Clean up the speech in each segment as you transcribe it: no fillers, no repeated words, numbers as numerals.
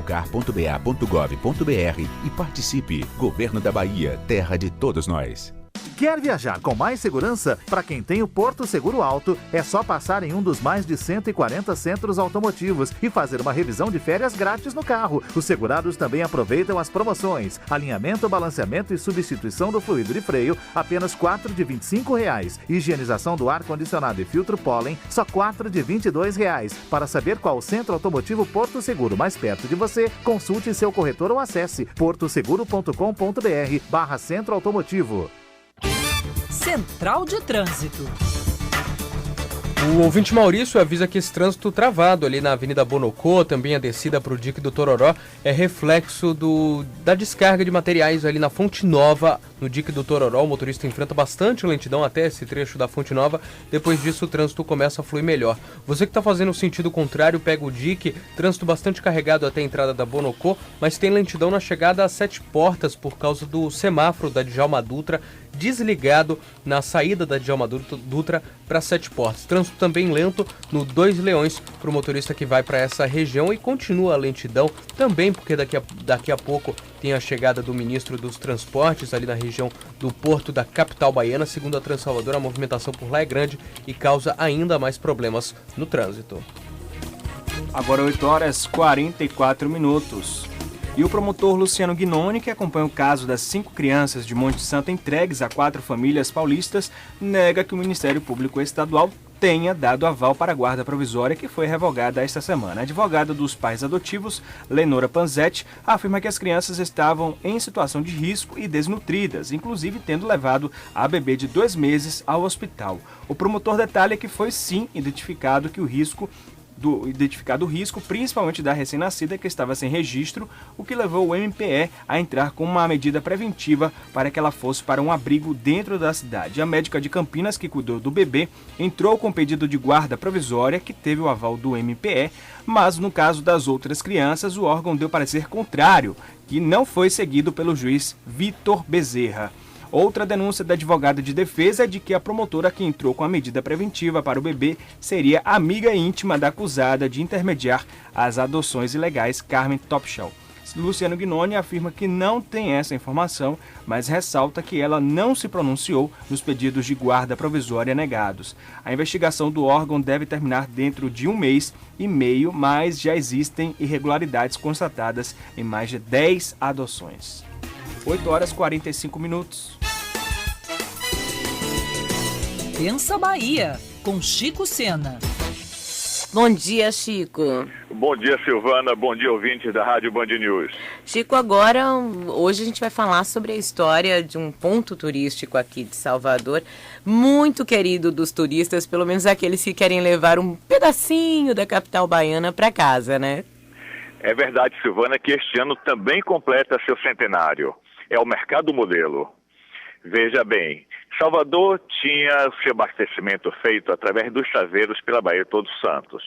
educar.ba.gov.br e participe. Governo da Bahia, terra de todos nós. Quer viajar com mais segurança? Para quem tem o Porto Seguro Auto, é só passar em um dos mais de 140 centros automotivos e fazer uma revisão de férias grátis no carro. Os segurados também aproveitam as promoções. Alinhamento, balanceamento e substituição do fluido de freio, apenas R$ de R$ 25,00. Higienização do ar-condicionado e filtro pólen, só R$ de R$ 22,00. Para saber qual centro automotivo Porto Seguro mais perto de você, consulte seu corretor ou acesse portoseguro.com.br/centro automotivo. Central de Trânsito. O ouvinte Maurício avisa que esse trânsito travado ali na Avenida Bonocô, também a descida para o dique do Tororó, é reflexo da descarga de materiais ali na Fonte Nova, no dique do Tororó. O motorista enfrenta bastante lentidão até esse trecho da Fonte Nova. Depois disso o trânsito começa a fluir melhor. Você que está fazendo o sentido contrário, pega o dique, trânsito bastante carregado até a entrada da Bonocô, mas tem lentidão na chegada às 7 Portas por causa do semáforo da Djalma Dutra desligado na saída da Djalma Dutra para 7 Portas. Trânsito também lento no 2 Leões para o motorista que vai para essa região, e continua a lentidão também porque daqui a pouco tem a chegada do ministro dos Transportes ali na região do Porto da capital baiana. Segundo a Transalvador, a movimentação por lá é grande e causa ainda mais problemas no trânsito. Agora 8h44. E o promotor Luciano Guinoni, que acompanha o caso das 5 crianças de Monte Santo entregues a 4 famílias paulistas, nega que o Ministério Público Estadual tenha dado aval para a guarda provisória que foi revogada esta semana. A advogada dos pais adotivos, Lenora Panzetti, afirma que as crianças estavam em situação de risco e desnutridas, inclusive tendo levado a bebê de 2 meses ao hospital. O promotor detalha que foi sim identificado o risco, principalmente da recém-nascida que estava sem registro, o que levou o MPE a entrar com uma medida preventiva para que ela fosse para um abrigo dentro da cidade. A médica de Campinas, que cuidou do bebê, entrou com pedido de guarda provisória, que teve o aval do MPE, mas no caso das outras crianças, o órgão deu parecer contrário, que não foi seguido pelo juiz Vitor Bezerra. Outra denúncia da advogada de defesa é de que a promotora que entrou com a medida preventiva para o bebê seria amiga íntima da acusada de intermediar as adoções ilegais, Carmen Topschel. Luciano Guinoni afirma que não tem essa informação, mas ressalta que ela não se pronunciou nos pedidos de guarda provisória negados. A investigação do órgão deve terminar dentro de 1 mês e meio, mas já existem irregularidades constatadas em mais de 10 adoções. 8h45. Pensa Bahia, com Chico Sena. Bom dia, Chico. Bom dia, Silvana. Bom dia, ouvintes da Rádio Band News. Chico, hoje a gente vai falar sobre a história de um ponto turístico aqui de Salvador, muito querido dos turistas, pelo menos aqueles que querem levar um pedacinho da capital baiana para casa, né? É verdade, Silvana, que este ano também completa seu centenário. É o Mercado Modelo. Veja bem, Salvador tinha seu abastecimento feito através dos chaveiros pela Baía de Todos Santos.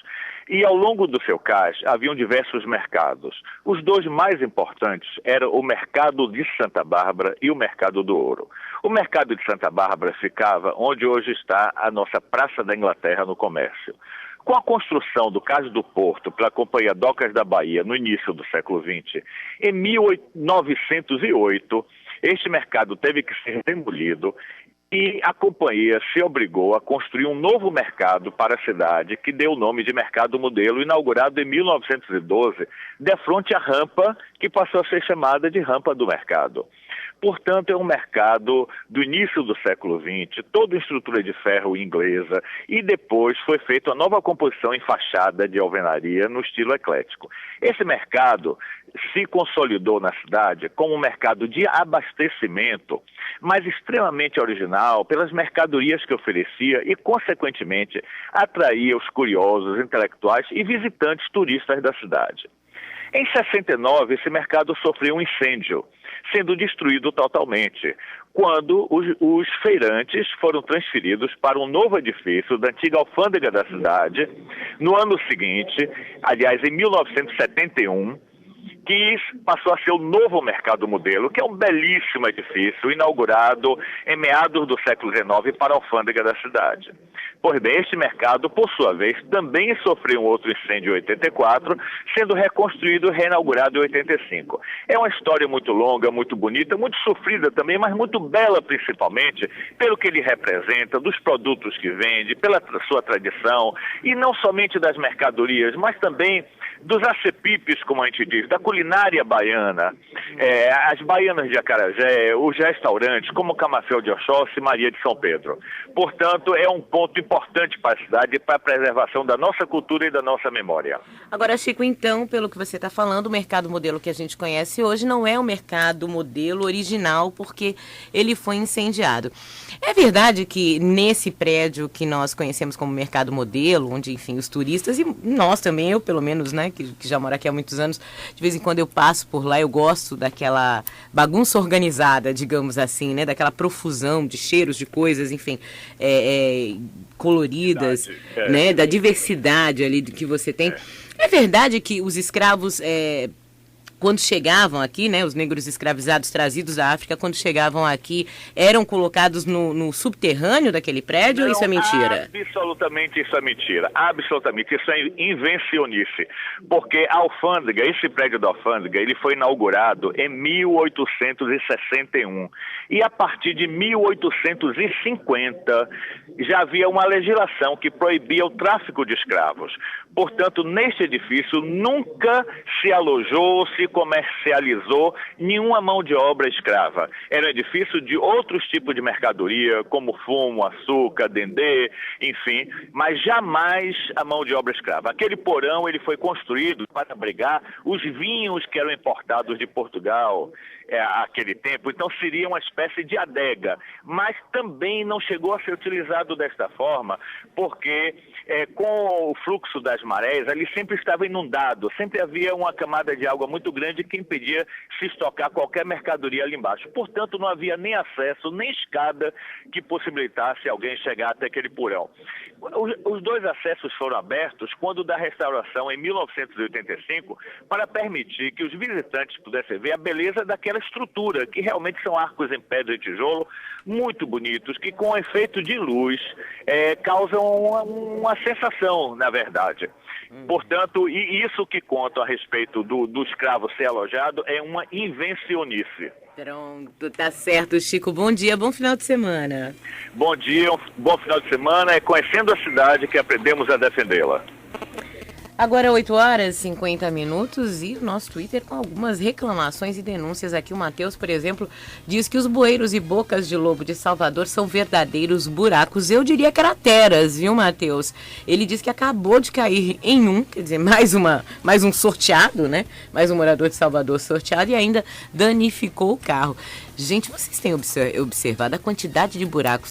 E ao longo do seu cais haviam diversos mercados. Os 2 mais importantes eram o Mercado de Santa Bárbara e o Mercado do Ouro. O Mercado de Santa Bárbara ficava onde hoje está a nossa Praça da Inglaterra no comércio. Com a construção do Cais do Porto pela Companhia Docas da Bahia no início do século XX, em 1908, este mercado teve que ser demolido e a companhia se obrigou a construir um novo mercado para a cidade, que deu o nome de Mercado Modelo, inaugurado em 1912, defronte à rampa, que passou a ser chamada de Rampa do Mercado. Portanto, é um mercado do início do século XX, todo em estrutura de ferro inglesa, e depois foi feita uma nova composição em fachada de alvenaria no estilo eclético. Esse mercado se consolidou na cidade como um mercado de abastecimento, mas extremamente original pelas mercadorias que oferecia e, consequentemente, atraía os curiosos, intelectuais e visitantes turistas da cidade. Em 69, esse mercado sofreu um incêndio, sendo destruído totalmente, quando os feirantes foram transferidos para um novo edifício da antiga alfândega da cidade. No ano seguinte, aliás, em 1971, que passou a ser o novo Mercado Modelo, que é um belíssimo edifício inaugurado em meados do século XIX para a alfândega da cidade. Pois bem, este mercado, por sua vez, também sofreu um outro incêndio em 84, sendo reconstruído e reinaugurado em 85. É uma história muito longa, muito bonita, muito sofrida também, mas muito bela principalmente, pelo que ele representa, dos produtos que vende, pela sua tradição, e não somente das mercadorias, mas também dos acepipes, como a gente diz, da culinária baiana, as baianas de Acarajé, os restaurantes, como Camafeu de Oxóssi e Maria de São Pedro. Portanto, é um ponto importante para a cidade e para a preservação da nossa cultura e da nossa memória. Agora, Chico, então, pelo que você está falando, o mercado modelo que a gente conhece hoje não é o mercado modelo original, porque ele foi incendiado. É verdade que nesse prédio que nós conhecemos como mercado modelo, onde, enfim, os turistas, e nós também, eu pelo menos, né, que já moro aqui há muitos anos, de vez em quando eu passo por lá, eu gosto daquela bagunça organizada, digamos assim, né, daquela profusão de cheiros, de coisas, enfim, coloridas, né, da diversidade ali que você tem. É verdade que os escravos, quando chegavam aqui, né, os negros escravizados trazidos da África, quando chegavam aqui, eram colocados no subterrâneo daquele prédio, ou isso é mentira? Absolutamente isso é mentira. Absolutamente, isso é invencionice. Porque a alfândega, esse prédio da alfândega, ele foi inaugurado em 1861. E a partir de 1850, já havia uma legislação que proibia o tráfico de escravos. Portanto, neste edifício nunca se alojou, se comercializou nenhuma mão de obra escrava. Era um edifício de outros tipos de mercadoria, como fumo, açúcar, dendê, enfim, mas jamais a mão de obra escrava. Aquele porão ele foi construído para abrigar os vinhos que eram importados de Portugal àquele tempo, então seria uma espécie de adega, mas também não chegou a ser utilizado desta forma, porque com o fluxo das marés, ali sempre estava inundado, sempre havia uma camada de água muito grande que impedia se estocar qualquer mercadoria ali embaixo. Portanto, não havia nem acesso, nem escada que possibilitasse alguém chegar até aquele porão. Os dois acessos foram abertos quando da restauração em 1985 para permitir que os visitantes pudessem ver a beleza daquela estrutura, que realmente são arcos em pedra e tijolo muito bonitos, que com efeito de luz causam uma sensação, na verdade. Portanto, e isso que conta a respeito do escravo ser alojado é uma invencionice. Pronto, tá certo, Chico. Bom dia, bom final de semana. Bom dia, bom final de semana. É conhecendo a cidade que aprendemos a defendê-la. Agora 8h50 e o nosso Twitter com algumas reclamações e denúncias aqui. O Matheus, por exemplo, diz que os bueiros e bocas de lobo de Salvador são verdadeiros buracos. Eu diria crateras, viu, Matheus? Ele diz que acabou de cair em quer dizer, mais um sorteado, né? Mais um morador de Salvador sorteado e ainda danificou o carro. Gente, vocês têm observado a quantidade de buracos